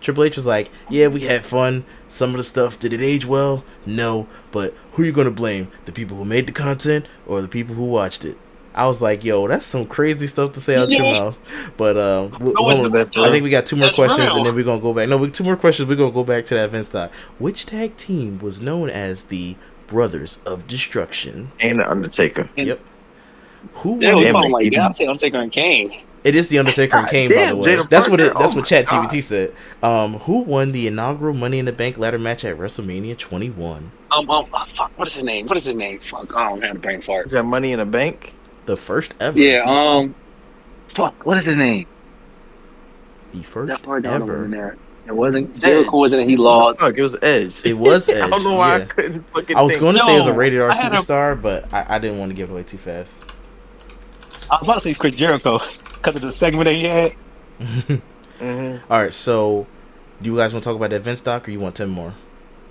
Triple H was like, "Yeah, we had fun. Some of the stuff, did it age well? No. But who you gonna blame? The people who made the content or the people who watched it?" I was like, "Yo, that's some crazy stuff to say out your mouth." But it's hold the on. best, I think we got 2 more That's questions real. and then we're gonna go back. No, 2 more questions. We're gonna go back to that Vince doc. Which tag team was known as the Brothers of Destruction? And the Undertaker. Yep. Who Yeah, won we it? talking like that. I'm saying Undertaker and Kane. It is the Undertaker and God Kane, by damn, the way. Jada That's what Parker. that's Oh what my ChatGPT God. said. Who won the inaugural Money in the Bank ladder match at WrestleMania 21? Fuck, what is his name? Fuck, I don't have a brain fart. Is that Money in the Bank? The first ever. Yeah, fuck, what is his name? The first That part down over ever. there. It wasn't Jericho, wasn't it? He lost. Fuck, it was Edge. It was Edge. I don't know why I yeah. couldn't fucking I was think. going to say it was a Yo, rated R I had a- superstar, but I didn't want to give it away too fast. I was about to say Chris Jericho because of the segment that he had. Mhm. All right, so do you guys want to talk about that Vince doc or you want 10 more?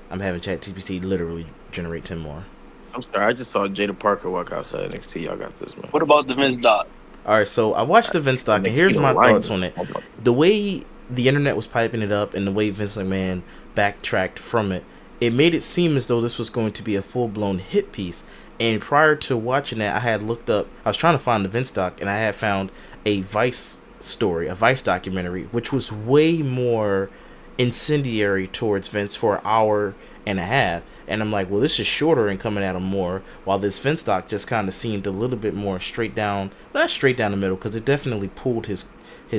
I'm having ChatGPT literally generate 10 more. I'm sorry, I just saw Jada Parker walk outside NXT. Y'all got this, man. What about the Vince Doc? All right, so I watched the Vince doc, and here's my thoughts on it. The way the internet was piping it up and the way Vince McMahon backtracked from it, it made it seem as though this was going to be a full-blown hit piece. And prior to watching that, I had looked up, I was trying to find the Vince doc, and I had found a Vice story, a Vice documentary, which was way more incendiary towards Vince for an hour and a half. And I'm like, well, this is shorter and coming at him more, while this Vince doc just kind of seemed a little bit more straight down, not straight down the middle, because it definitely pulled his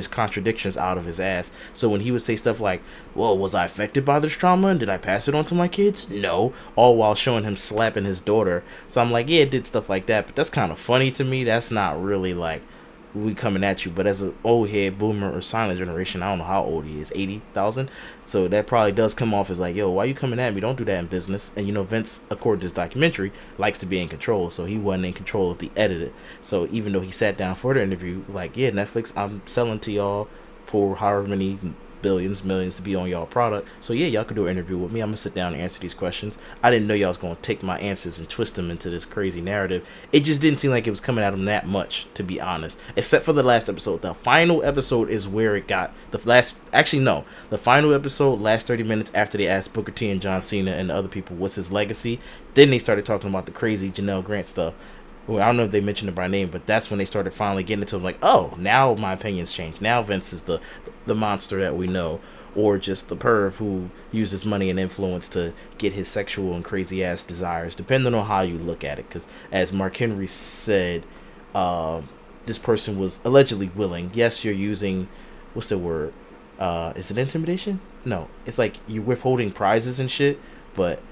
contradictions out of his ass. So when he would say stuff like, well, was I affected by this trauma and did I pass it on to my kids? No. All while showing him slapping his daughter. So I'm like, yeah, it did stuff like that, but that's kind of funny to me. That's not really like we coming at you. But as an old head boomer or silent generation, I don't know how old he is, 80,000. So that probably does come off as like, yo, why you coming at me? Don't do that in business. And you know, Vince, according to this documentary, likes to be in control. So he wasn't in control of the edit. So even though he sat down for the interview, like, yeah, Netflix, I'm selling to y'all for however many billions, millions to be on y'all product. So yeah, y'all could do an interview with me. I'm gonna sit down and answer these questions. I didn't know y'all was gonna take my answers and twist them into this crazy narrative. It just didn't seem like it was coming at him that much, to be honest. Except for the last episode. The final episode is where it got the final episode, last 30 minutes after they asked Booker T and John Cena and the other people what's his legacy. Then they started talking about the crazy Janelle Grant stuff. Well, I don't know if they mentioned it by name, but that's when they started finally getting into it. Like, oh, now my opinions changed. Now Vince is the monster that we know, or just the perv who uses money and influence to get his sexual and crazy ass desires, depending on how you look at it. Because as Mark Henry said, this person was allegedly willing. Yes, you're using, what's the word? Is it intimidation? No, it's like you're withholding prizes and shit, but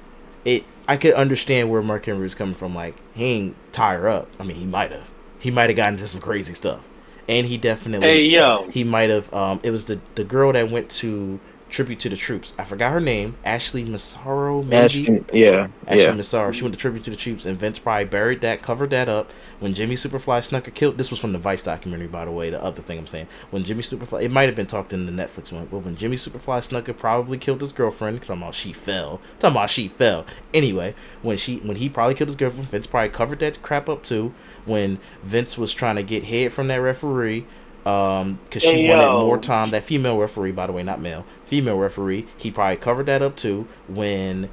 I could understand where Mark Henry was coming from. Like, he ain't tie her up. I mean, he might have gotten into some crazy stuff, and he definitely, Hey yo, he might have. It was the girl that went to tribute to the troops. I forgot her name. Ashley Massaro, maybe. Ashley Massaro. She went to tribute to the troops, and Vince probably buried that, covered that up. When Jimmy Superfly Snuka killed, this was from the Vice documentary, by the way. The other thing I'm saying, when Jimmy Superfly, it might have been talked in the Netflix one, but when Jimmy Superfly Snuka probably killed his girlfriend, talking about she fell. Anyway, when he probably killed his girlfriend, Vince probably covered that crap up too. When Vince was trying to get head from that referee, because she wanted more time. That female referee, by the way, not male, female referee, he probably covered that up too. When,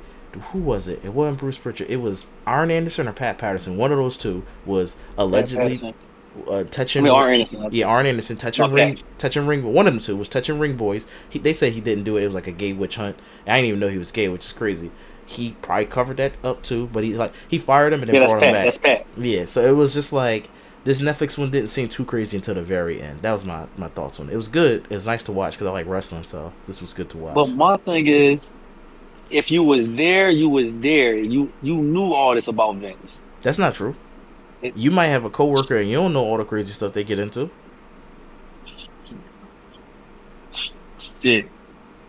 who was it? It wasn't Bruce Pritchard. It was Arn Anderson or Pat Patterson. One of those two was allegedly touching. Arn Anderson. Yeah, Arn Anderson touching ring. One of them two was touching ring boys. They say he didn't do it. It was like a gay witch hunt. I didn't even know he was gay, which is crazy. He probably covered that up too, but he fired him and then brought him back. That's Pat. Yeah, so it was just like, this Netflix one didn't seem too crazy until the very end. That was my thoughts on it. It was good. It was nice to watch because I like wrestling, so this was good to watch. But my thing is, if you was there, you was there. You knew all this about Vince. That's not true. You might have a coworker and you don't know all the crazy stuff they get into. Shit.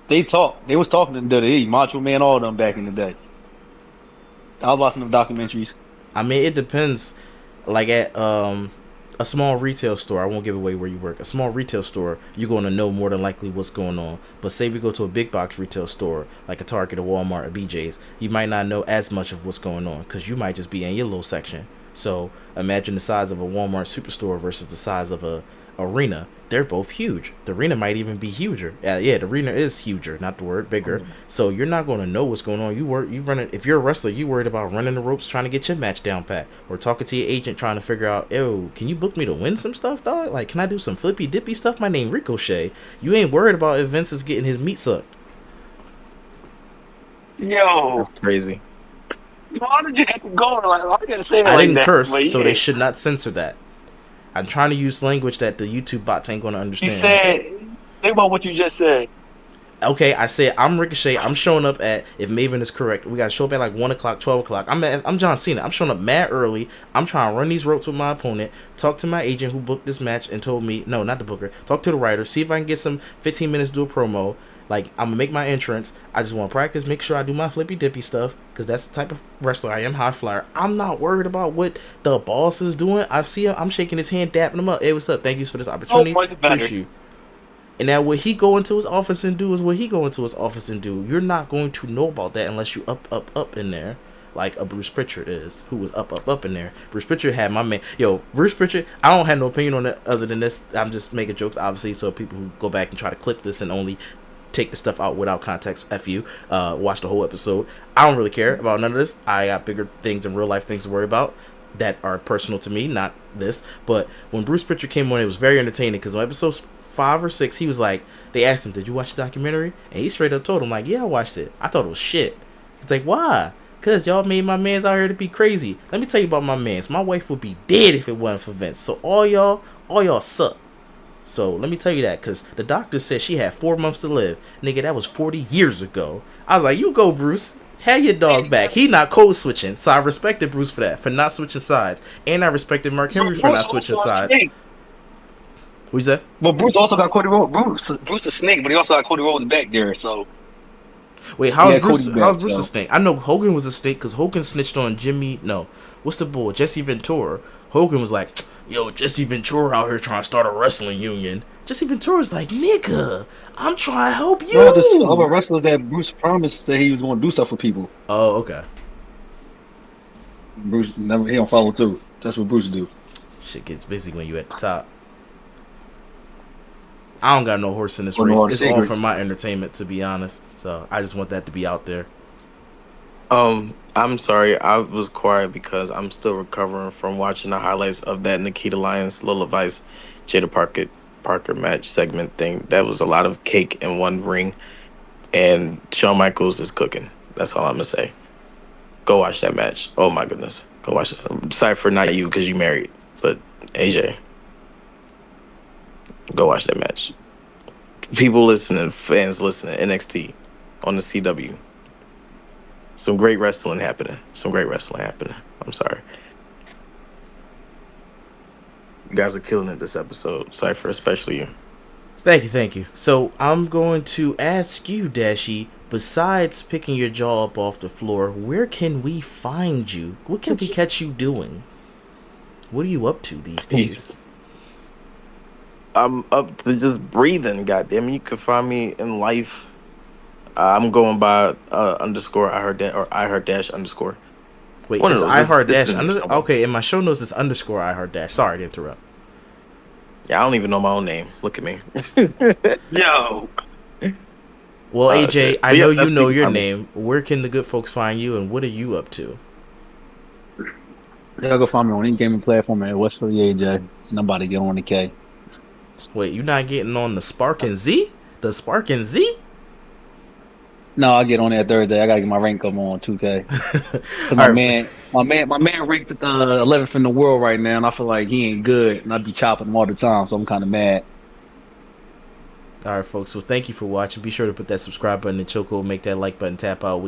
They was talking to WWE, Macho Man, all of them back in the day. I was watching them documentaries. I mean, it depends. Like at a small retail store, I won't give away where you work. A small retail store, you're going to know more than likely what's going on. But say we go to a big box retail store, like a Target, a Walmart, a BJ's, you might not know as much of what's going on because you might just be in your little section. So imagine the size of a Walmart superstore versus the size of a arena. They're both huge. The arena might even be huger. Yeah, the arena is huger, not the word bigger. So you're not going to know what's going on. If you're a wrestler, you worried about running the ropes trying to get your match down pat, or talking to your agent trying to figure out, can you book me to win some stuff, dog? Like, can I do some flippy dippy stuff? My name Ricochet. You ain't worried about if Vince is getting his meat sucked. Yo, That's crazy. why did you have to go? Like, I gotta say it I like didn't that, curse, but so yeah. they should not censor that. I'm trying to use language that the YouTube bots ain't going to understand. You said, think about what you just said. Okay, I said I'm Ricochet. I'm showing up at, if Maven is correct, we got to show up at like 1 o'clock, 12 o'clock. I'm John Cena. I'm showing up mad early. I'm trying to run these ropes with my opponent, talk to my agent who booked this match and told me, no, not the booker, talk to the writer, see if I can get some 15 minutes to do a promo. Like, I'm going to make my entrance. I just want to practice, make sure I do my flippy dippy stuff, because that's the type of wrestler I am, high flyer. I'm not worried about what the boss is doing. I see him, I'm shaking his hand, dapping him up. Hey, what's up? Thank you for this opportunity. Appreciate you. And now what he go into his office and do is what he go into his office and do. You're not going to know about that unless you up in there. Like a Bruce Pritchard is, who was up in there. Bruce Pritchard had my man. Bruce Pritchard, I don't have no opinion on it other than this. I'm just making jokes, obviously, so people who go back and try to clip this and only take the stuff out without context, F you, watch the whole episode. I don't really care about none of this. I got bigger things and real life things to worry about that are personal to me, not this. But when Bruce Pritchard came on, it was very entertaining because on episode 5 or 6, he was like, they asked him, did you watch the documentary? And he straight up told him, like, yeah, I watched it. I thought it was shit. He's like, why? Because y'all made my mans out here to be crazy. Let me tell you about my mans. My wife would be dead if it wasn't for Vince. So all y'all suck. So let me tell you that, because the doctor said she had 4 months to live. Nigga, that was 40 years ago. I was like, you go, Bruce. Have your dog back. He not code switching. So I respected Bruce for that, for not switching sides. And I respected Mark Henry for not switching sides. What's that? But Bruce also got Cody Rhodes. Bruce a snake, but he also got Cody Rhodes back there, so. Wait, how's Bruce a snake? I know Hogan was a snake because Hogan snitched on Jimmy. No, what's the bull? Jesse Ventura. Hogan was like, yo, Jesse Ventura out here trying to start a wrestling union. Jesse Ventura's like, nigga, I'm trying to help you. No, there's other wrestler that Bruce promised that he was going to do stuff for people. Oh, okay. Bruce he don't follow through. That's what Bruce do. Shit gets busy when you at the top. I don't got no horse in this race. It's all for my entertainment, to be honest. So I just want that to be out there. I'm sorry, I was quiet because I'm still recovering from watching the highlights of that Nikita Lyons, Lola Vice, Jada Parker match segment thing. That was a lot of cake in one ring, and Shawn Michaels is cooking. That's all I'm gonna say. Go watch that match. Oh my goodness, go watch it. Sorry for not you because you married, but AJ, go watch that match. People listening, fans listening, NXT on the CW. Some great wrestling happening. Some great wrestling happening. I'm sorry. You guys are killing it this episode. Cypher, especially you. Thank you. So I'm going to ask you, Dashi, besides picking your jaw up off the floor, where can we find you? What can we catch you doing? What are you up to these days? I'm up to just breathing, goddamn. You can find me in life. I'm going by underscore I heard that or I heard dash underscore. Wait, One of it's those. I heart It's dash in there under. somewhere. Okay, in my show notes it's underscore I heart dash. Sorry to interrupt. Yeah, I don't even know my own name. Look at me. Yo, Well, AJ, Shit. I But know yeah, you that's know me. your name. Where can the good folks find you, and what are you up to? y'all go find me on any gaming platform at West Philly AJ. And I'm about to get on the K. Wait, you not getting on the Spark and Z? The Spark and Z? No, I'll get on that Thursday. I gotta get my rank up on 2K. Cause All right, my man ranked at the 11th in the world right now, and I feel like he ain't good, and I be chopping him all the time, so I'm kind of mad. all right, folks. So thank you for watching. Be sure to put that subscribe button in chokehold, make that like button tap out.